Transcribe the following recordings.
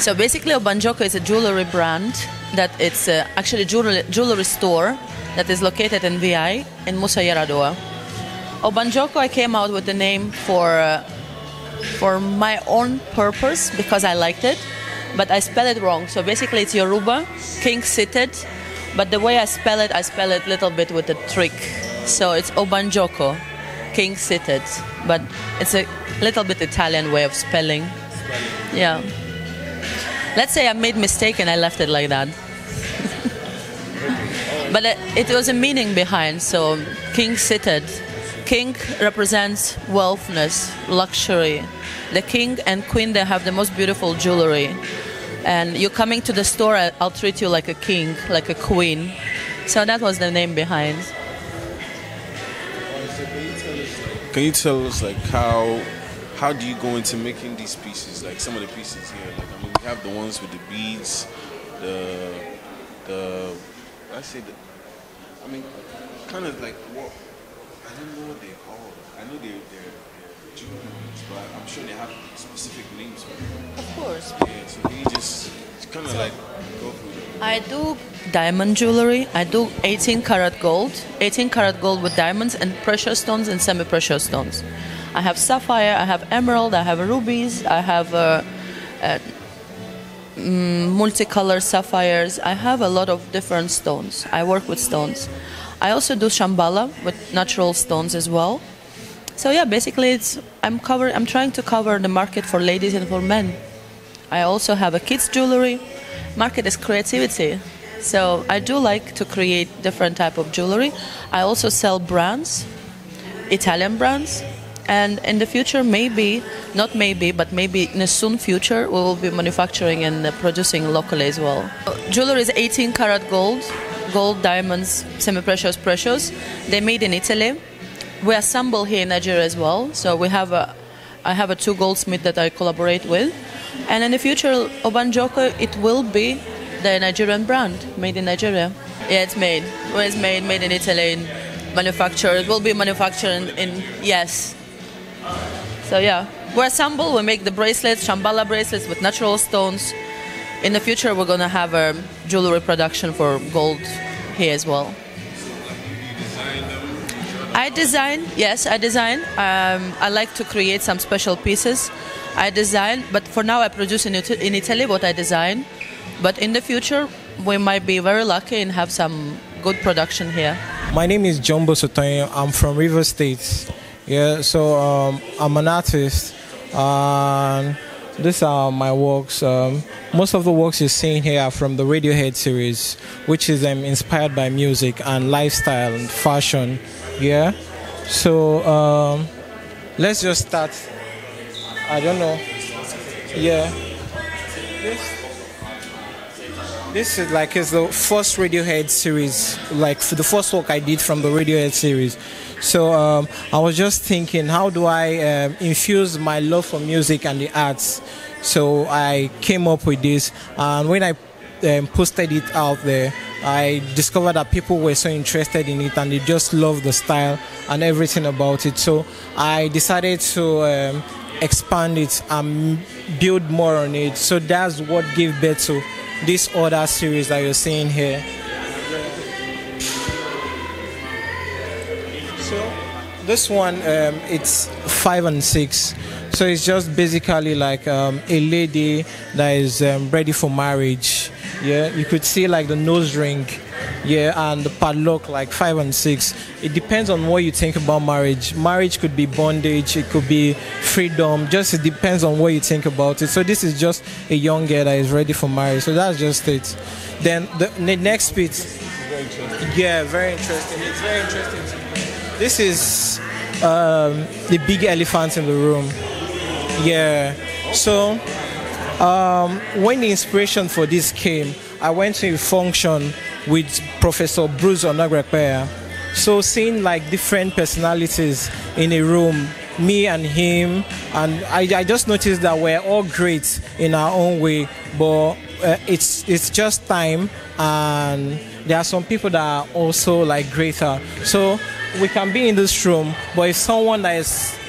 So basically, Obanjoko is a jewelry brand that it's actually jewelry store that is located in VI in Musa Yaradoa. Obanjoko, I came out with the name for my own purpose because I liked it, but I spell it wrong. So basically, it's Yoruba, king seated, but the way I spell it a little bit with a trick. So it's Obanjoko, king seated, but it's a little bit Italian way of spelling. Yeah. Let's say I made a mistake and I left it like that. But it was a meaning behind, so king seated. King represents wealthness, luxury. The king and queen, they have the most beautiful jewelry. And you're coming to the store, I'll treat you like a king, like a queen. So that was the name behind. Can you tell us like how do you go into making these pieces? Like some of the pieces here, like I mean, we have the ones with the beads, kind of like what I don't know what they're called. I know they're jewelries, but I'm sure they have specific names for them. Of course. Yeah, so can you just kind of like go through them? I do diamond jewelry. I do 18 karat gold with diamonds and precious stones and semi-precious stones. I have sapphire, I have emerald, I have rubies, I have multicolored sapphires. I have a lot of different stones. I work with stones. I also do shambhala with natural stones as well. So yeah, basically I'm trying to cover the market for ladies and for men. I also have a kids jewelry. Market is creativity. So I do like to create different type of jewelry. I also sell brands, Italian brands. And in the future, not maybe, but maybe in the soon future, we will be manufacturing and producing locally as well. Jewelry is 18 karat gold, diamonds, semi-precious, precious. They're made in Italy. We assemble here in Nigeria as well. So I have a 2 goldsmiths that I collaborate with. And in the future, Obanjoko, it will be the Nigerian brand, made in Nigeria. Yeah, it's made. Well, it's made in Italy, manufactured. It will be manufactured in yes. So yeah, we assemble, we make the bracelets, shambhala bracelets with natural stones. In the future, we're going to have a jewelry production for gold here as well. I design. I like to create some special pieces. I design, but for now I produce in Italy what I design. But in the future, we might be very lucky and have some good production here. My name is Jumbo Sotonyo. I'm from Rivers State. Yeah, so I'm an artist, and these are my works. Most of the works you're seeing here are from the Radiohead series, which is inspired by music and lifestyle and fashion. Yeah, so let's just start I don't know. Yeah. This is like it's the first Radiohead series, like for the first work I did from the Radiohead series. So I was just thinking, how do I infuse my love for music and the arts? So I came up with this, and when I posted it out there, I discovered that people were so interested in it and they just loved the style and everything about it. So I decided to expand it and build more on it. So that's what gave birth to this other series that you're seeing here. So this one, it's 5 and 6. So it's just basically like a lady that is ready for marriage. Yeah, you could see like the nose ring, yeah, and the padlock, like 5 and 6. It depends on what you think about marriage. Marriage could be bondage, it could be freedom. Just it depends on what you think about it. So this is just a young girl that is ready for marriage. So that's just it. Then the next bit, yeah, very interesting. It's very interesting. This is the big elephant in the room. Yeah. So when the inspiration for this came, I went to a function with Professor Bruce Onagrekpeya. So seeing like different personalities in a room, me and him, and I just noticed that we're all great in our own way, but it's just time, and there are some people that are also like greater. So we can be in this room, but if someone that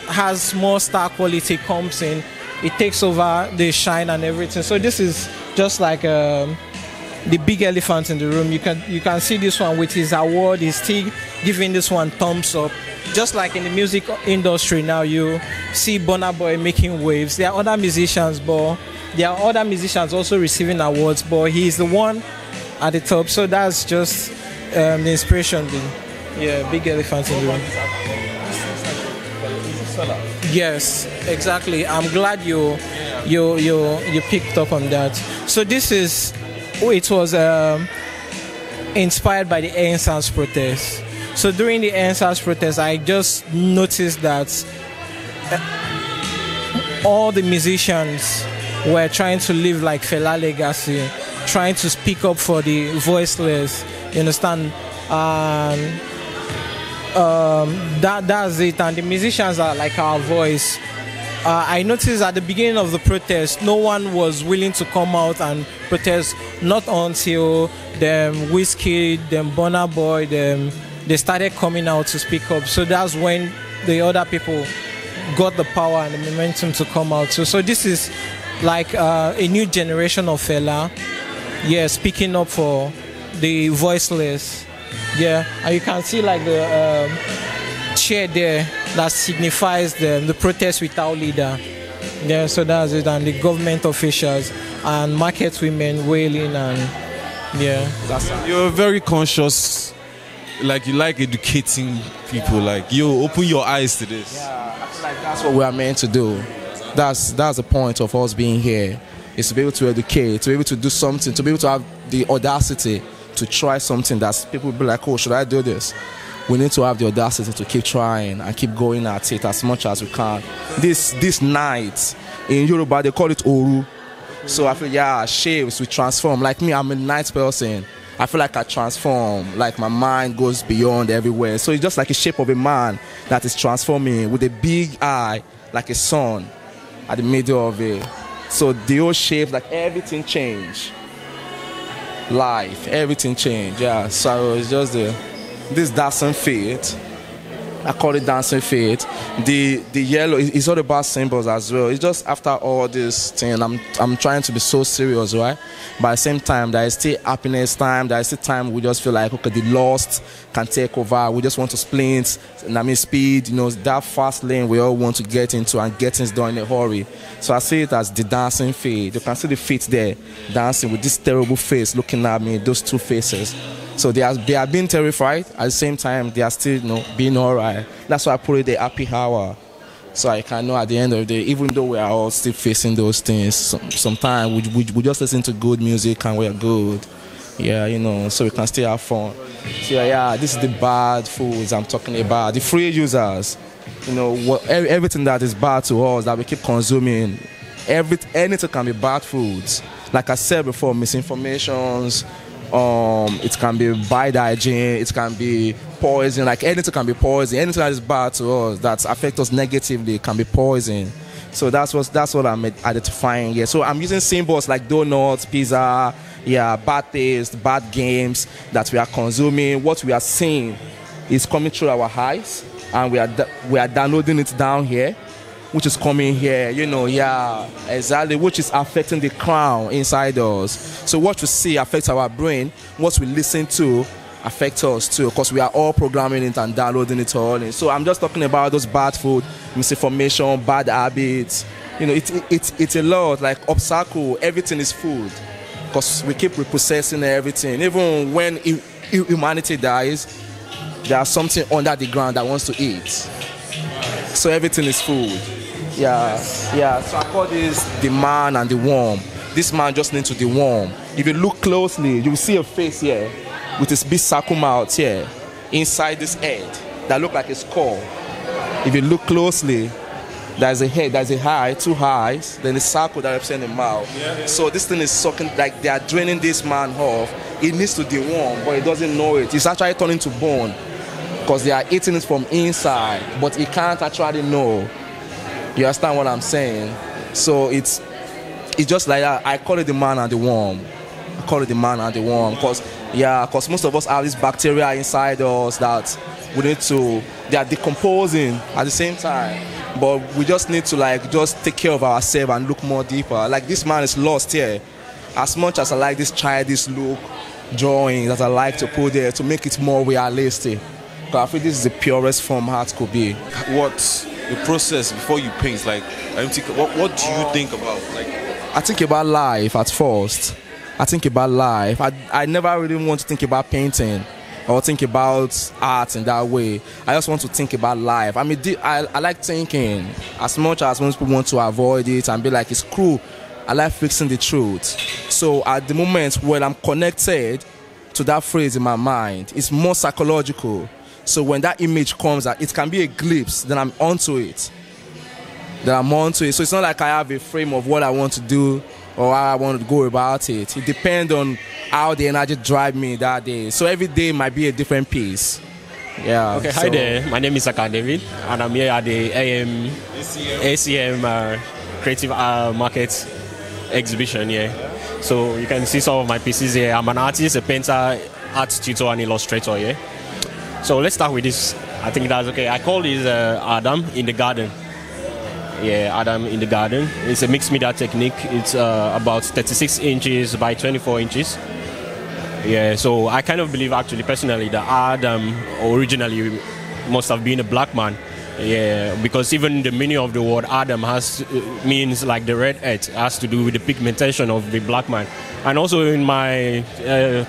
has more star quality comes in, it takes over the shine and everything. So this is just like the big elephant in the room. You can see this one with his award. He's still giving this one thumbs up. Just like in the music industry now, you see Burna Boy making waves. There are other musicians, but there are other musicians also receiving awards, but he's the one at the top. So that's just the inspiration. Yeah, big elephant in the room. Yes, exactly. I'm glad you picked up on that. So this is, it was inspired by the ANSAS protest. So during the ANSAS protest, I just noticed that all the musicians were trying to live like Fela legacy, trying to speak up for the voiceless. You understand? That's it, and the musicians are like our voice. I noticed at the beginning of the protest, no one was willing to come out and protest, not until them Wizkid, them Burna Boy, they started coming out to speak up. So that's when the other people got the power and the momentum to come out. So this is like a new generation of Fela, yeah, speaking up for the voiceless. Yeah, and you can see like the chair there that signifies the protest without leader. Yeah, so that's it. And the government officials and market women wailing, and yeah. You're very conscious, like you like educating people, like you open your eyes to this. Yeah, I feel like that's what we are meant to do. That's the point of us being here, is to be able to educate, to be able to do something, to be able to have the audacity to try something that people will be like, oh, should I do this? We need to have the audacity to keep trying and keep going at it as much as we can. This night, in Yoruba, they call it Oru. So I feel, yeah, shapes, we transform. Like me, I'm a night person. I feel like I transform, like my mind goes beyond everywhere. So it's just like a shape of a man that is transforming with a big eye, like a sun at the middle of it. So the whole shape, like everything changed. Life, everything changed, yeah. So it's just this dancing feet. I call it dancing feet. The yellow is all about symbols as well. It's just after all this thing, I'm trying to be so serious, right? But at the same time, there is still happiness time. There is still time we just feel like, okay, the lost can take over. We just want to splint, and I mean speed, you know, that fast lane we all want to get into and get things done in a hurry. So I see it as the dancing feet. You can see the feet there dancing with this terrible face looking at me, those two faces. So they are being terrified. At the same time, they are still, you know, being all right. That's why I put it the happy hour. So I can know at the end of the day, even though we are all still facing those things, sometimes we just listen to good music and we are good. Yeah, you know, so we can still have fun. So yeah, this is the bad foods I'm talking about. The free users. you know, everything that is bad to us that we keep consuming, anything can be bad foods. Like I said before, misinformations, it can be bad hygiene, it can be poison, like anything can be poison. Anything that is bad to us, that affects us negatively, can be poison. So that's what I'm identifying here. So I'm using symbols like donuts, pizza, yeah, bad taste, bad games that we are consuming. What we are seeing is coming through our eyes, and we are downloading it down here, which is coming here, you know, yeah, exactly, which is affecting the crown inside us. So what we see affects our brain, what we listen to affects us too, because we are all programming it and downloading it all in. So I'm just talking about those bad food, misinformation, bad habits. You know, it's a lot, like obstacle, everything is food, because we keep reprocessing everything. Even when humanity dies, there's something under the ground that wants to eat. So everything is food. Yeah. So I call this the man and the worm. This man just needs to deworm. If you look closely, you will see a face here with his big circle mouth here inside this head that look like a skull. If you look closely, there's a head, there's a eye, two eyes, then a circle that represents the mouth. Yeah. So this thing is sucking, like they are draining this man off. He needs to deworm, but he doesn't know it. It's actually turning to bone, because they are eating it from inside, but he can't actually know. You understand what I'm saying? So it's just like that. I call it the man and the worm. I call it the man and the worm, because most of us have this bacteria inside us that we need to, they are decomposing at the same time, but we just need to like just take care of ourselves and look more deeper. Like this man is lost here. As much as I like this childish look drawing that I like to put there to make it more realistic, I feel this is the purest form art could be. What's the process before you paint? Like, what do you think about? Like, I think about life at first. I think about life. I never really want to think about painting or think about art in that way. I just want to think about life. I mean, I like thinking. As much as most people want to avoid it and be like, it's cruel, I like fixing the truth. So at the moment when I'm connected to that phrase in my mind, it's more psychological. So when that image comes out, it can be a glimpse, then I'm onto it. So it's not like I have a frame of what I want to do or how I want to go about it. It depends on how the energy drive me that day. So every day might be a different piece. Yeah. Okay, hi there. My name is Akan David, and I'm here at the ACM Creative Market exhibition here. So you can see some of my pieces here. I'm an artist, a painter, art tutor, and illustrator here. So let's start with this. I think that's okay. I call this Adam in the Garden. Yeah, Adam in the Garden. It's a mixed media technique. It's about 36 inches by 24 inches. Yeah, so I kind of believe actually personally that Adam originally must have been a black man. Yeah, because even the meaning of the word Adam means like the red earth, has to do with the pigmentation of the black man. And also in my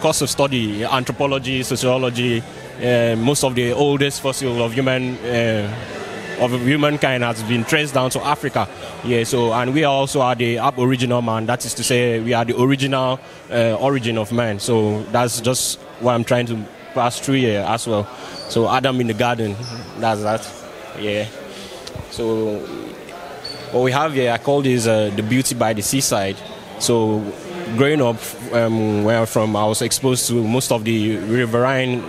course of study, anthropology, sociology, most of the oldest fossil of humankind has been traced down to Africa. Yeah, so and we also are the aboriginal man. That is to say, we are the original origin of man. So that's just what I'm trying to pass through here as well. So Adam in the Garden, that's that. Yeah. So what we have here, I call this the beauty by the seaside. So growing up, where I'm from, I was exposed to most of the riverine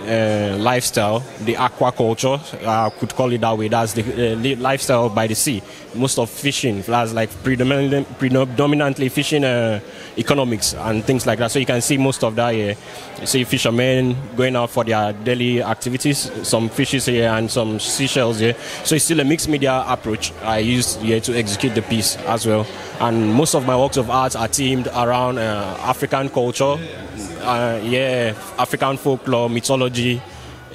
lifestyle, the aquaculture, I could call it that way. That's the lifestyle by the sea. Most of fishing, that's like predominantly fishing economics and things like that. So you can see most of that here. You see fishermen going out for their daily activities, some fishes here and some seashells here. So it's still a mixed media approach I used here to execute the piece as well. And most of my works of art are themed around African culture, African folklore, mythology,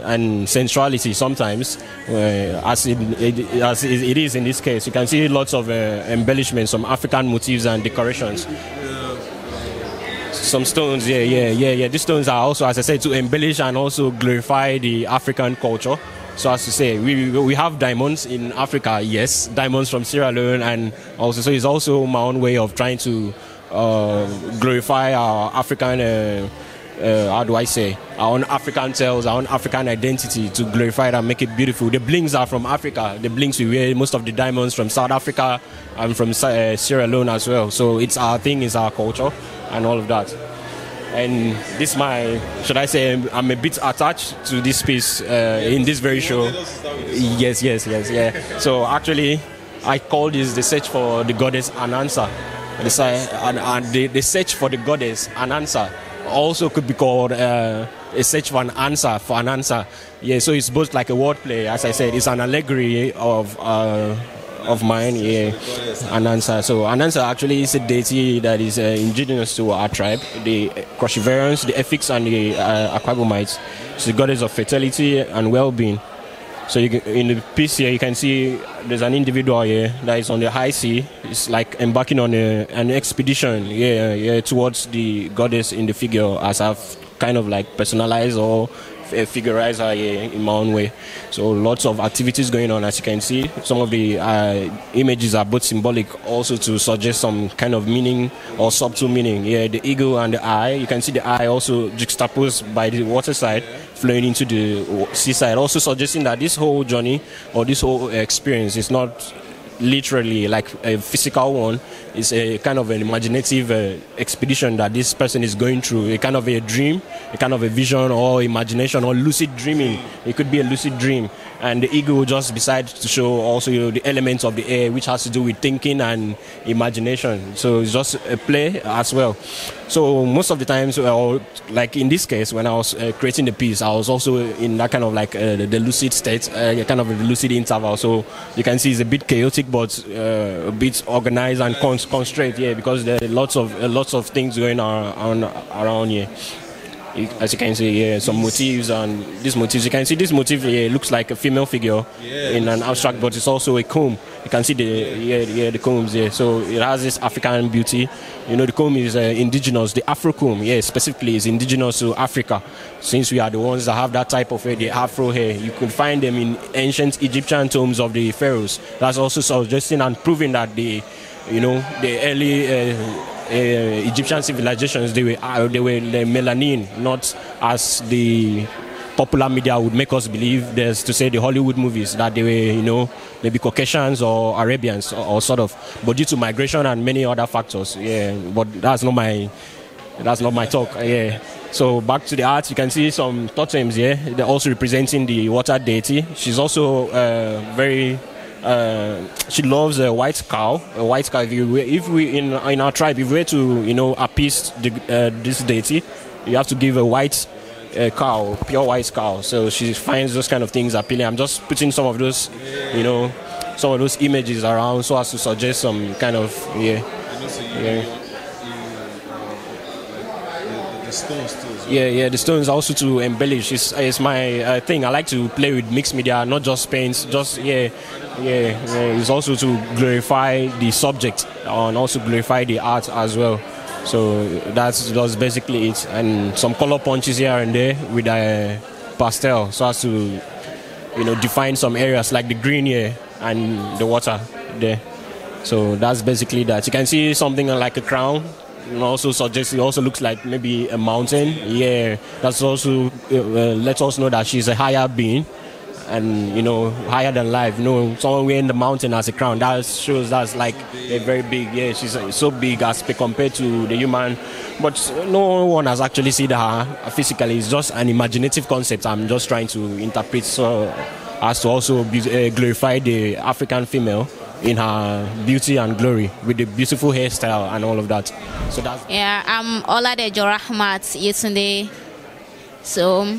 and sensuality sometimes, as it is in this case. You can see lots of embellishments, some African motifs and decorations. Some stones, These stones are also, as I said, to embellish and also glorify the African culture. So as to say, we have diamonds in Africa, yes, diamonds from Sierra Leone, and also so it's also my own way of trying to glorify our African how do I say, our own African tales, our own African identity, to glorify it and make it beautiful. The blings are from Africa. The blings we wear, most of the diamonds from South Africa and from Sierra Leone as well. So it's our thing, it's our culture and all of that. And this should I say, I'm a bit attached to this piece in this very show. Yes, yeah. So actually, I call this the search for the goddess and answer. The search for the goddess and answer also could be called a search for an answer for an answer. Yeah, so it's both like a wordplay, as I said. It's an allegory of mine, yeah, Anansa. So Anansa actually is a deity that is indigenous to our tribe, the Crushivarians, the Effiks, and the Aquabomites. She's the goddess of fertility and well-being. So in the piece here, you can see there's an individual here that is on the high sea. It's like embarking on an expedition, towards the goddess in the figure, as I've kind of like personalized or figurize her in my own way. So lots of activities going on, as you can see. Some of the images are both symbolic, also to suggest some kind of meaning or subtle meaning. Yeah, the eagle and the eye. You can see the eye also juxtaposed by the water side, flowing into the seaside, also suggesting that this whole journey or this whole experience is not literally like a physical one. It's a kind of an imaginative expedition that this person is going through, a kind of a dream, a kind of a vision or imagination or lucid dreaming. It could be a lucid dream. And the eagle just decides to show also the elements of the air, which has to do with thinking and imagination. So it's just a play as well. So most of the times, like in this case, when I was creating the piece, I was also in that kind of like the lucid state, kind of a lucid interval. So you can see it's a bit chaotic, but a bit organized and constrained, yeah, because there are lots of things going on around here. As you can see, yeah, some motifs, and these motifs, you can see this motif here looks like a female figure in an abstract, but it's also a comb. You can see the combs here. So it has this African beauty. You know, the comb is indigenous. The Afro comb, specifically is indigenous to Africa. Since we are the ones that have that type of hair, the Afro hair, you could find them in ancient Egyptian tombs of the pharaohs. That's also suggesting and proving that the early Egyptian civilizations, they were the melanin, not as the popular media would make us believe. There's to say the Hollywood movies that they were, maybe Caucasians or Arabians or sort of, but due to migration and many other factors. Yeah, but that's not my talk. Yeah. So back to the art, you can see some totems here. They're also representing the water deity. She's also she loves a white cow. A white cow. If we in our tribe, if we were to appease this deity, you have to give a white cow, pure white cow. So she finds those kind of things appealing. I'm just putting some of those, some of those images around so as to suggest some kind of the stones too. Yeah, the stones also to embellish. It's my thing. I like to play with mixed media, not just paints. It's also to glorify the subject and also glorify the art as well. So that's basically it. And some color punches here and there with a pastel, so as to define some areas like the green here and the water there. So that's basically that. You can see something like a crown. Also suggests it also looks like maybe a mountain. Yeah, that's also lets us know that she's a higher being, and higher than life. Someone wearing the mountain as a crown, that shows that's like a very big. Yeah, she's so big as compared to the human, but no one has actually seen her physically. It's just an imaginative concept. I'm just trying to interpret so as to also glorify the African female in her beauty and glory with the beautiful hairstyle and all of that. So that's I'm Oladejo Rahmat Yetunde. So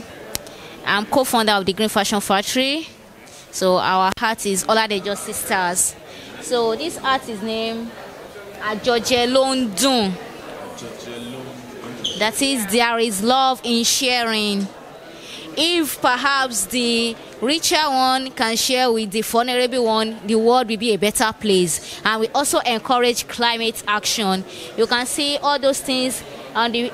I'm co-founder of the Green Fashion Factory. So our art is Oladejo Sisters. So this art is named Ajojelondun. That is, there is love in sharing. If perhaps the richer one can share with the vulnerable one, the world will be a better place. And we also encourage climate action. You can see all those things on the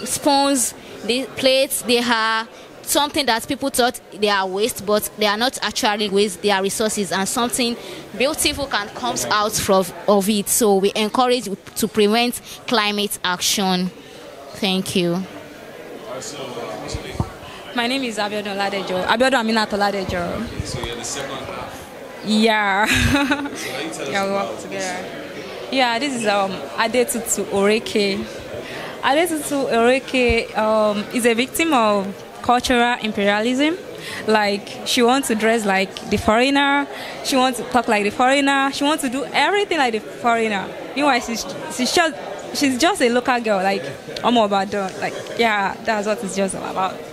spoons, the plates. They are something that people thought they are waste, but they are not actually waste. They are resources, and something beautiful can come out of it. So we encourage to prevent climate action. Thank you. So, what's your name? My name is Abiodun Oladejo. Abiodun Aminat Oladejo. Okay, so you're the second half. Yeah. So how you tell us Yeah, we work about together. Yeah, this is Adetutu Oreke. Adetutu Oreke is a victim of cultural imperialism. Like, she wants to dress like the foreigner, she wants to talk like the foreigner, she wants to do everything like the foreigner. Meanwhile, she's just a local girl, like Omobadan. Like, yeah, that's what it's just all about. So,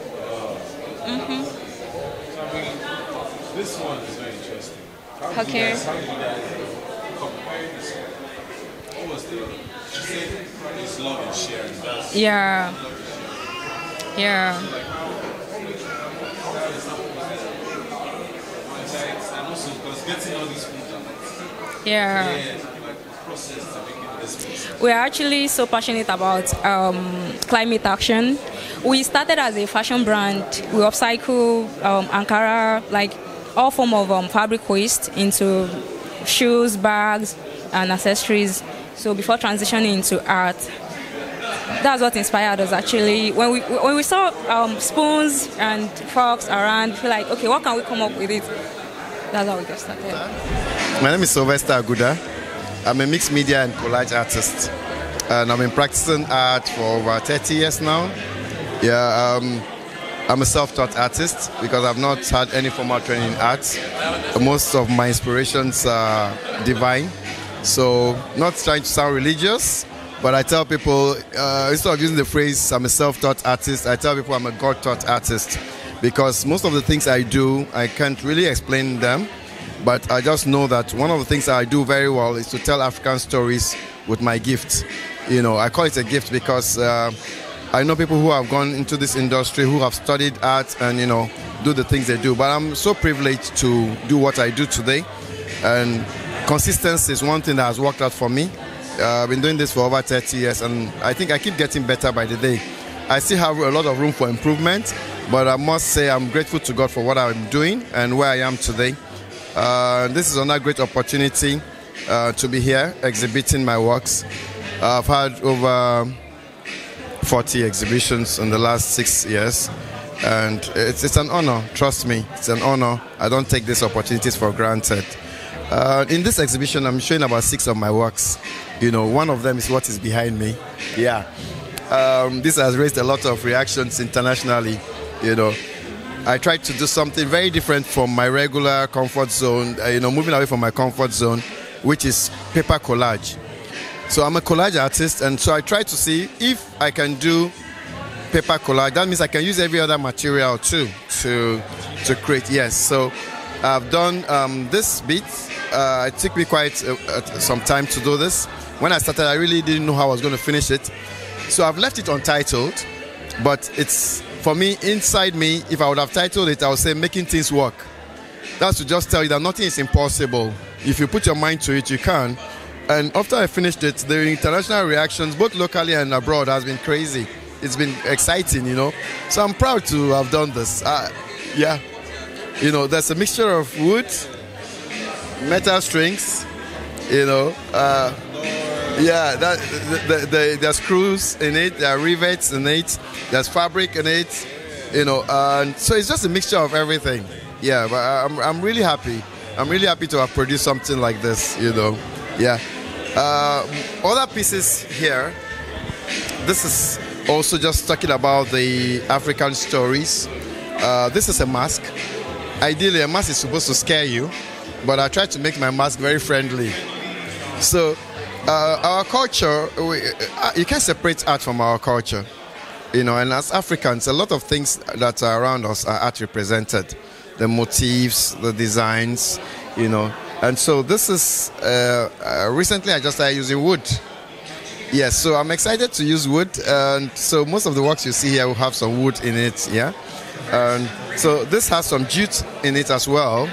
I mean, this one is very interesting. How did you Okay. guys compare this one? What was the... She said it's love and sharing. That's Yeah. Yeah. and also because getting all these foods and like, Yeah. like process to make it this way. We're actually so passionate about climate action. We started as a fashion brand. We upcycle Ankara, like all form of fabric waste, into shoes, bags, and accessories. So before transitioning into art, that's what inspired us actually. When we saw spoons and forks around, we feel like, okay, what can we come up with it? That's how we got started. My name is Sylvester Aguda. I'm a mixed media and collage artist. And I've been practicing art for over 30 years now. Yeah, I'm a self-taught artist because I've not had any formal training in art. Most of my inspirations are divine. So, not trying to sound religious, but I tell people, instead of using the phrase, I'm a self-taught artist, I tell people I'm a God-taught artist. Because most of the things I do, I can't really explain them, but I just know that one of the things that I do very well is to tell African stories with my gift. You know, I call it a gift because I know people who have gone into this industry, who have studied art and, you know, do the things they do. But I'm so privileged to do what I do today. And consistency is one thing that has worked out for me. I've been doing this for over 30 years, and I think I keep getting better by the day. I still have a lot of room for improvement, but I must say I'm grateful to God for what I'm doing and where I am today. This is another great opportunity to be here exhibiting my works. I've had over 40 exhibitions in the last 6 years, and it's an honor, trust me, it's an honor. I don't take these opportunities for granted. In this exhibition, I'm showing about 6 of my works. You know, one of them is what is behind me. Yeah. This has raised a lot of reactions internationally. You know, I tried to do something very different from my regular comfort zone, you know, moving away from my comfort zone, which is paper collage. So I'm a collage artist, and so I try to see if I can do paper collage. That means I can use every other material too to create. Yes, so I've done this bit. It took me quite some time to do this. When I started, I really didn't know how I was going to finish it. So I've left it untitled, but it's, for me, inside me, if I would have titled it, I would say making things work. That's to just tell you that nothing is impossible. If you put your mind to it, you can. And after I finished it, the international reactions, both locally and abroad, has been crazy. It's been exciting, you know. So I'm proud to have done this. Yeah. You know, there's a mixture of wood, metal strings, you know. Yeah, there's screws in it, there are rivets in it, there's fabric in it, you know. And so it's just a mixture of everything. Yeah, but I'm really happy. I'm really happy to have produced something like this, you know. Yeah. Other pieces here, this is also just talking about the African stories. This is a mask. Ideally, a mask is supposed to scare you, but I try to make my mask very friendly. So, our culture, you can't separate art from our culture. You know, and as Africans, a lot of things that are around us are art represented. The motifs, the designs, you know. And so this is, recently I just started using wood. Yes, so I'm excited to use wood. And so most of the works you see here will have some wood in it, yeah. And so this has some jute in it as well.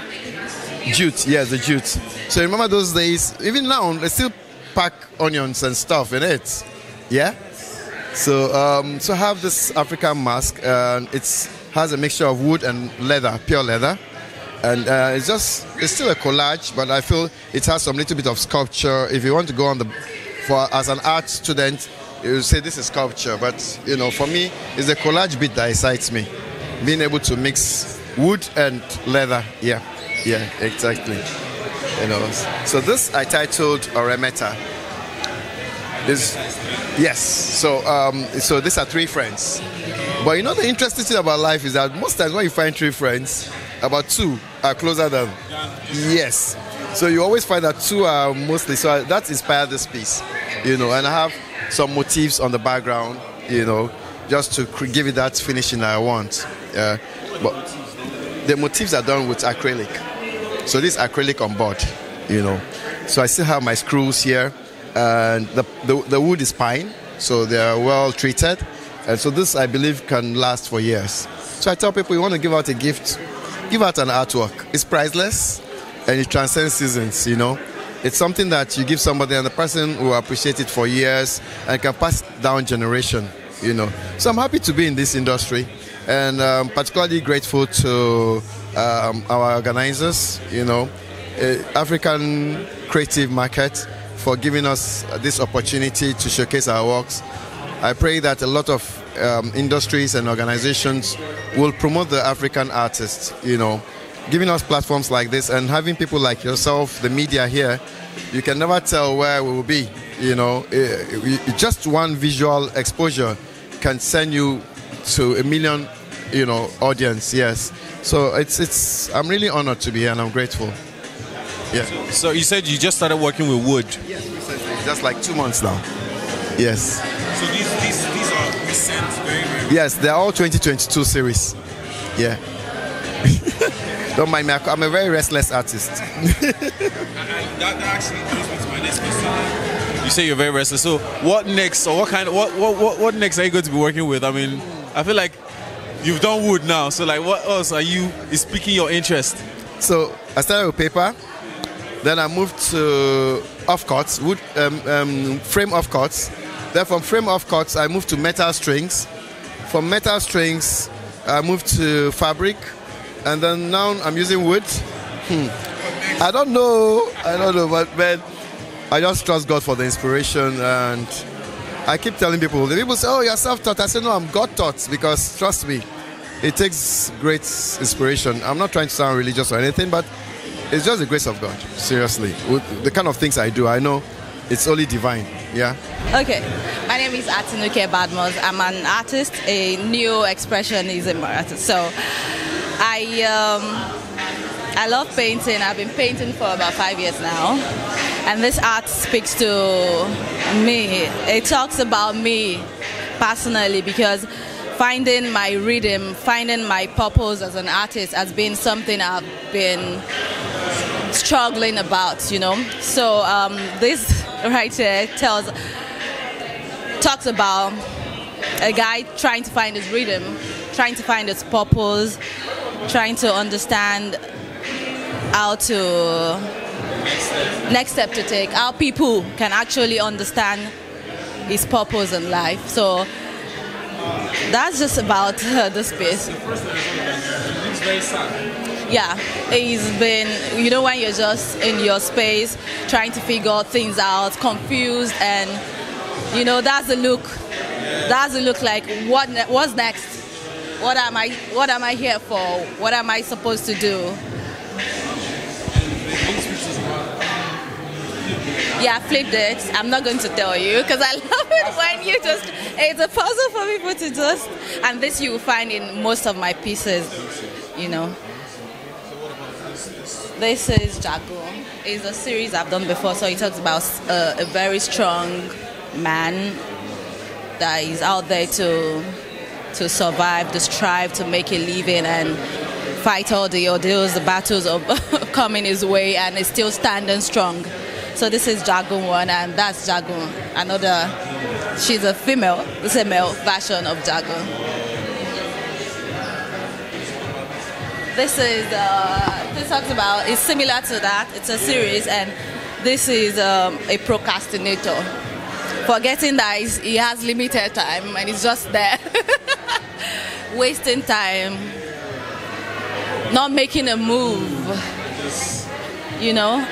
Jute, yes, the jute. So remember those days, even now, they still pack onions and stuff in it, yeah. So so I have this African mask, and it has a mixture of wood and leather, pure leather. And it's still a collage, but I feel it has some little bit of sculpture. If you want to go on as an art student, you say this is sculpture, but you know, for me, it's the collage bit that excites me. Being able to mix wood and leather. Yeah, exactly. You know, so this I titled Oremeta. Yes. So these are three friends. But you know the interesting thing about life is that most times when you find three friends, about two are closer than. Yes. So you always find that two are mostly. So that inspired this piece, you know. And I have some motifs on the background, you know, just to give it that finishing I want. But the motifs are done with acrylic. So this acrylic on board, you know. So I still have my screws here, and the wood is pine, so they are well treated. And so this, I believe, can last for years. So I tell people, you want to give out a gift, give out an artwork. It's priceless, and it transcends seasons, you know. It's something that you give somebody, and the person will appreciate it for years and can pass down generation, you know. So I'm happy to be in this industry, and particularly grateful to our organizers, you know, African Creative Market, for giving us this opportunity to showcase our works. I pray that a lot of industries and organizations will promote the African artists, you know, giving us platforms like this and having people like yourself, the media here. You can never tell where we will be, you know. Just one visual exposure can send you to a million, you know, audience. Yes. So I'm really honored to be here, and I'm grateful. Yeah. So you said you just started working with wood. Yes, recently, just like 2 months now. Yes. So these are recent, very. Yes, they're all 2022 series. Yeah. Don't mind me, I'm a very restless artist. That actually brings me to my next question. You say you're very restless. So what next, or what next are you going to be working with? I mean, I feel like you've done wood now, so like what else is piquing your interest? So I started with paper, then I moved to offcuts, wood frame offcuts. Then from frame offcuts, I moved to metal strings. From metal strings, I moved to fabric, and then now I'm using wood. I don't know, but man, I just trust God for the inspiration, and I keep telling people. The people say, "Oh, you're self-taught." I say, "No, I'm God-taught," because trust me, it takes great inspiration. I'm not trying to sound religious or anything, but it's just the grace of God. Seriously, with the kind of things I do, I know it's only divine. Yeah. Okay, my name is Atinuke Badmos. I'm an artist, a new expressionism artist. So I love painting. I've been painting for about 5 years now, and this art speaks to me. It talks about me personally, because finding my rhythm, finding my purpose as an artist has been something I've been struggling about, you know. So this right here talks about a guy trying to find his rhythm, trying to find his purpose, trying to understand how to next step to take, how people can actually understand his purpose in life. So that's just about this piece. It's very sad. Yeah, he's been, you know, when you're just in your space trying to figure things out, confused, and you know, that's the look. That's the look like what's next? What am I here for? What am I supposed to do? Yeah, I flipped it. I'm not going to tell you because I love it when you just, it's a puzzle for people to just, and this you will find in most of my pieces, you know. This is Jago. It's a series I've done before, so it talks about a very strong man that is out there to survive, to strive, to make a living, and fight all the ordeals, the battles of coming his way, and is still standing strong. So this is Jago 1, and that's Jago. Another, she's a female, this is a male version of Jago. This is, this talks about, it's similar to that, it's a series, and this is a procrastinator. Forgetting that he has limited time and he's just there, wasting time, not making a move, you know.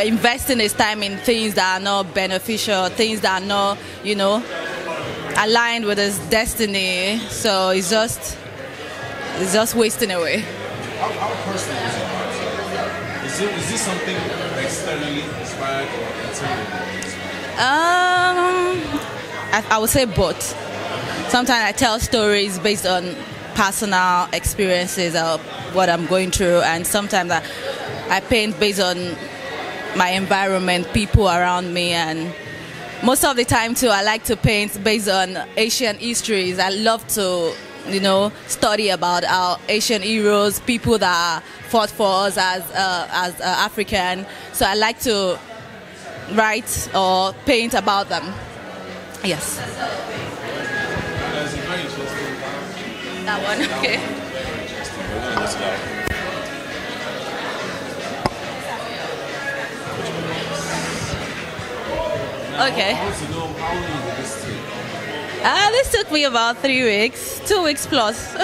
investing his time in things that are not beneficial, things that are not, you know, aligned with his destiny. So it's just wasting away. How personal is it? Is this something externally inspired or internally inspired? I would say both. Sometimes I tell stories based on personal experiences of what I'm going through, and sometimes I paint based on my environment, people around me, and most of the time too I like to paint based on Asian histories. I love to, you know, study about our Asian heroes, people that fought for us as African. So I like to write or paint about them. Yes. That's very interesting. That one, okay. Okay. This took me about 3 weeks, 2 weeks plus.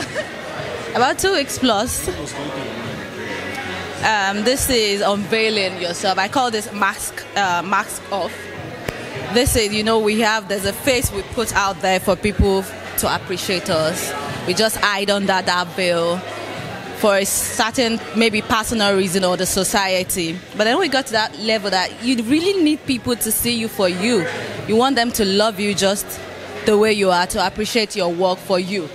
About 2 weeks plus. This is unveiling yourself. I call this mask off. This is, you know, there's a face we put out there for people to appreciate us. We just hide under that veil for a certain, maybe personal reason or the society. But then we got to that level that you really need people to see you for you. You want them to love you just the way you are, to appreciate your work for you.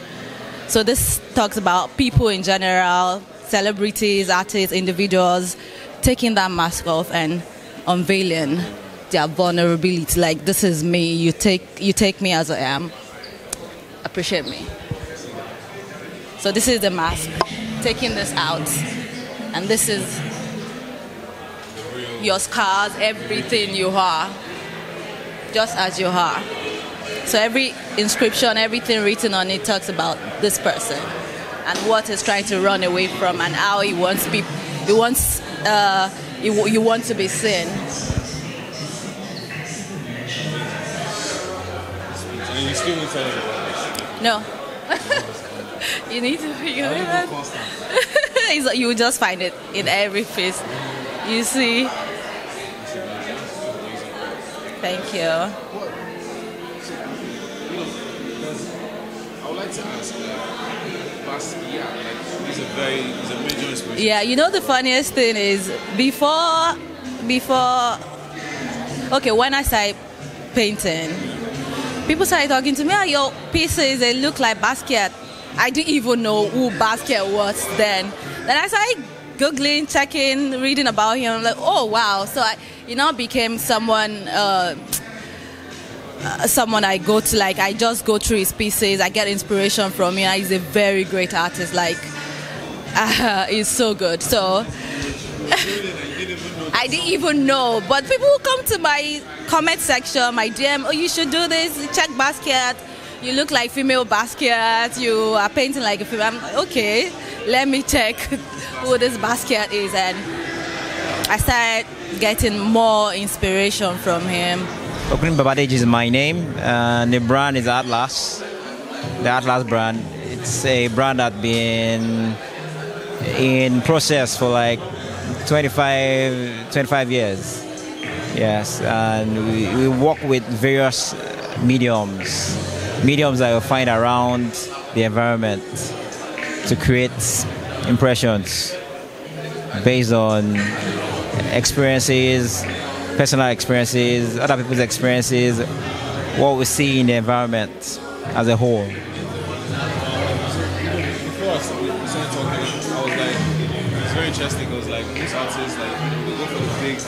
So this talks about people in general, celebrities, artists, individuals, taking that mask off and unveiling their vulnerability. Like, this is me, you take me as I am. Appreciate me. So this is the mask, taking this out. And this is your scars, everything you are, just as you are. So every inscription, everything written on it talks about this person and what he's trying to run away from and how he wants people, you want to be seen. And you still won't tell us about this? No. You need to figure it out. You will just find it in every face. You see. Thank you. I would like to ask, he's a major inspiration. Yeah, you know the funniest thing is before, okay, when I started painting, people started talking to me, oh, your pieces, they look like Basquiat. I didn't even know who Basquiat was then. Then I started Googling, checking, reading about him. I'm like, oh, wow. So I became someone I go to, like, I just go through his pieces. I get inspiration from him. He's a very great artist. Like, he's so good. So I didn't even know. But people will come to my comment section, my DM, oh, you should do this, check Basquiat. You look like female Basquiat, you are painting like a female. I'm like, okay, let me check who this Basquiat is. And I started getting more inspiration from him. Oakland Babadej is my name, and the brand is Atlas, the Atlas brand. It's a brand that's been in process for like 25 years. Yes, and we work with various mediums that you'll find around the environment to create impressions based on experiences, personal experiences, other people's experiences, what we see in the environment as a whole. Before we started talking, I was like, it's very interesting. I was like, most artists, like, they go for the big,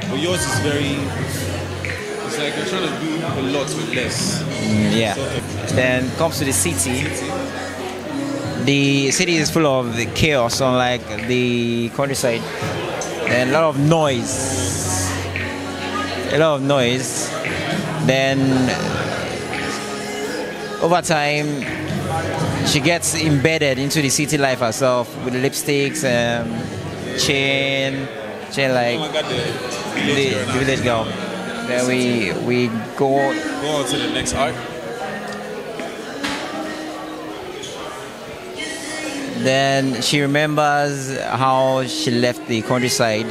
but yours is very, it's like you're trying to do a lot with less. Yeah. Then comes to the city. The city is full of the chaos, unlike the countryside. And a lot of noise. Then over time, she gets embedded into the city life herself with lipsticks, chain like the village girl. Then we go on to the next art. Then she remembers how she left the countryside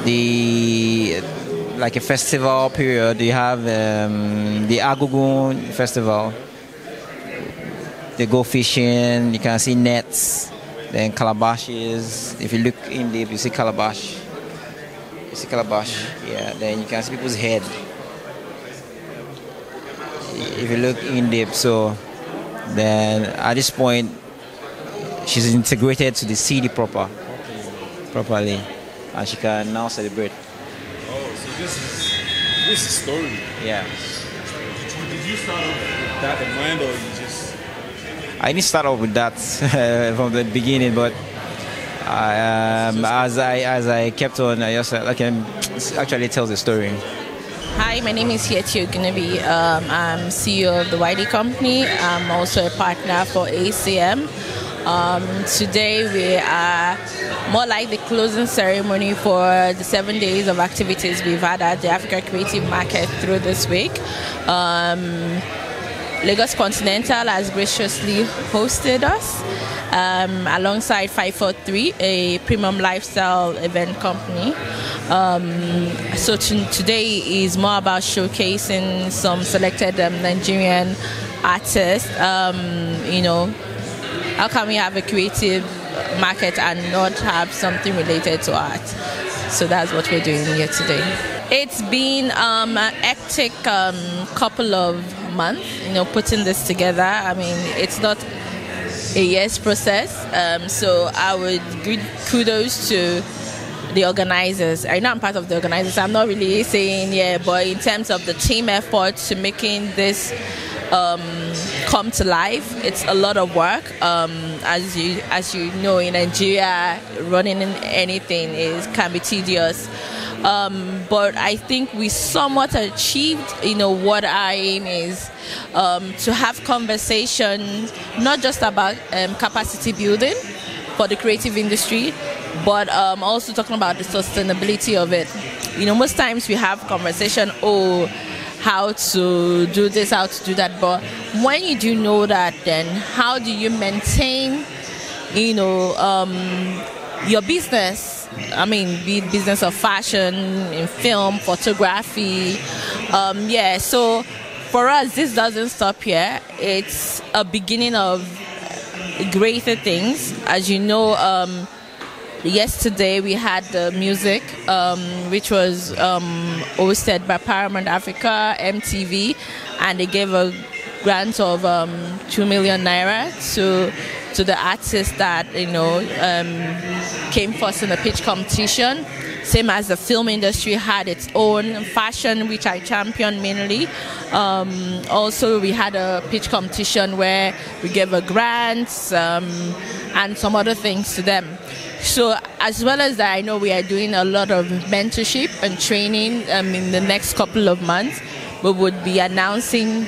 like a festival period. You have the Agogun festival. They go fishing. You can see nets, then calabashes. If you look in deep, you see calabash. You see calabash. Yeah. Then you can see people's head. If you look in deep, so then at this point, she's integrated to the city properly, and she can now celebrate. Oh, so this is story. Yeah. Did you start off with that in mind, or you just? I didn't start off with that from the beginning, but as I kept on, I can actually tell the story. Hi, my name is Yeti Ogunabi. I'm CEO of the YD company. I'm also a partner for ACM. Today we are more like the closing ceremony for the 7 days of activities we've had at the Africa Creative Market through this week. Lagos Continental has graciously hosted us alongside 543, a premium lifestyle event company. So today is more about showcasing some selected Nigerian artists. How can we have a creative market and not have something related to art? So that's what we're doing here today. It's been an hectic couple of months, putting this together. I mean, it's not a year's process. So I would give kudos to the organizers. I know I'm part of the organizers. I'm not really saying but in terms of the team effort to making this come to life, it's a lot of work. As you know, in Nigeria, running anything can be tedious. But I think we somewhat achieved, what our aim is, to have conversations not just about capacity building for the creative industry, but also talking about the sustainability of it. Most times we have conversation, how to do this, how to do that, but when you do know that, then how do you maintain, your business? I mean, be it business of fashion, in film, photography. So for us, this doesn't stop here. It's a beginning of greater things. As you know, yesterday we had the music, which was hosted by Paramount Africa, MTV, and they gave a grant of 2 million naira to the artists that came first in the pitch competition. Same as the film industry had its own fashion, which I champion mainly. Also, we had a pitch competition where we gave a grant and some other things to them. So as well as that, I know we are doing a lot of mentorship and training in the next couple of months. We would be announcing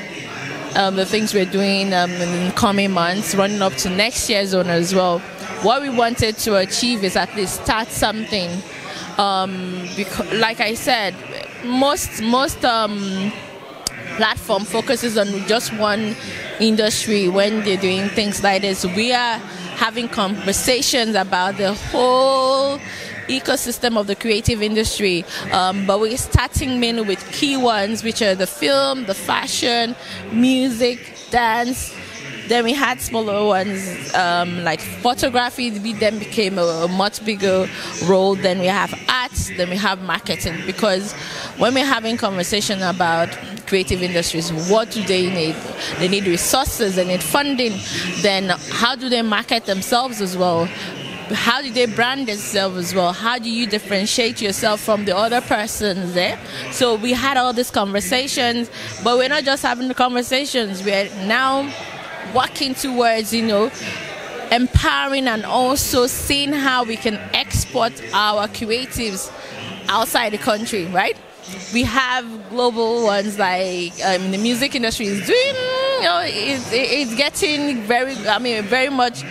the things we're doing in the coming months, running up to next year's zone as well. What we wanted to achieve is at least start something. Because, like I said, most platform focuses on just one industry when they're doing things like this. We are having conversations about the whole ecosystem of the creative industry, but we're starting mainly with key ones, which are the film, the fashion, music, dance. Then we had smaller ones like photography. We then became a much bigger role. Then we have arts. Then we have marketing. Because when we're having conversation about creative industries, what do they need? They need resources. They need funding. Then how do they market themselves as well? How do they brand themselves as well? How do you differentiate yourself from the other persons there? So we had all these conversations, but we're not just having the conversations. We're now working towards, empowering and also seeing how we can export our creatives outside the country, right? We have global ones like the music industry is doing, it's getting very much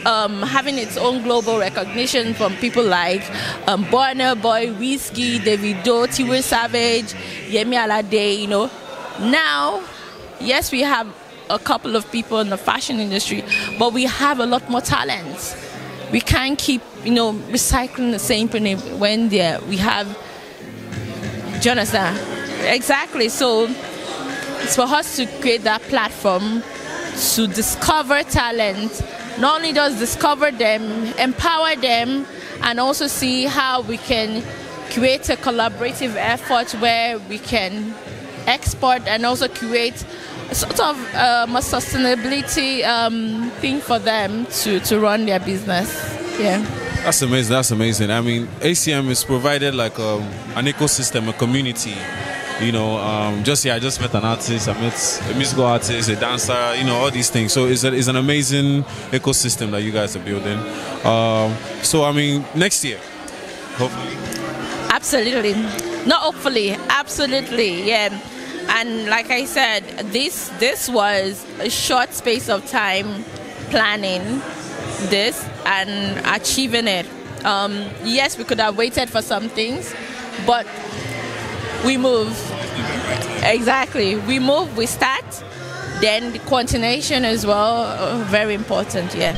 having its own global recognition from people like Burna Boy, Whiskey, Davido, Tiwa Savage, Yemi Alade. Now, yes, we have a couple of people in the fashion industry, but we have a lot more talent. we can't keep, recycling the same thing when we have. Do you understand? Exactly. So it's for us to create that platform to discover talent. Not only just discover them, empower them, and also see how we can create a collaborative effort where we can export and also create a sort of a sustainability thing for them to run their business. Yeah. That's amazing. That's amazing. I mean, ACM is provided like an ecosystem, a community. I just met an artist, I met a musical artist, a dancer, all these things. So it's an amazing ecosystem that you guys are building. So, I mean, next year, hopefully. Absolutely. Not hopefully, absolutely, yeah. And like I said, this was a short space of time planning this and achieving it. Yes, we could have waited for some things, but we move. Exactly. We move, we start, then the continuation as well, very important, yeah.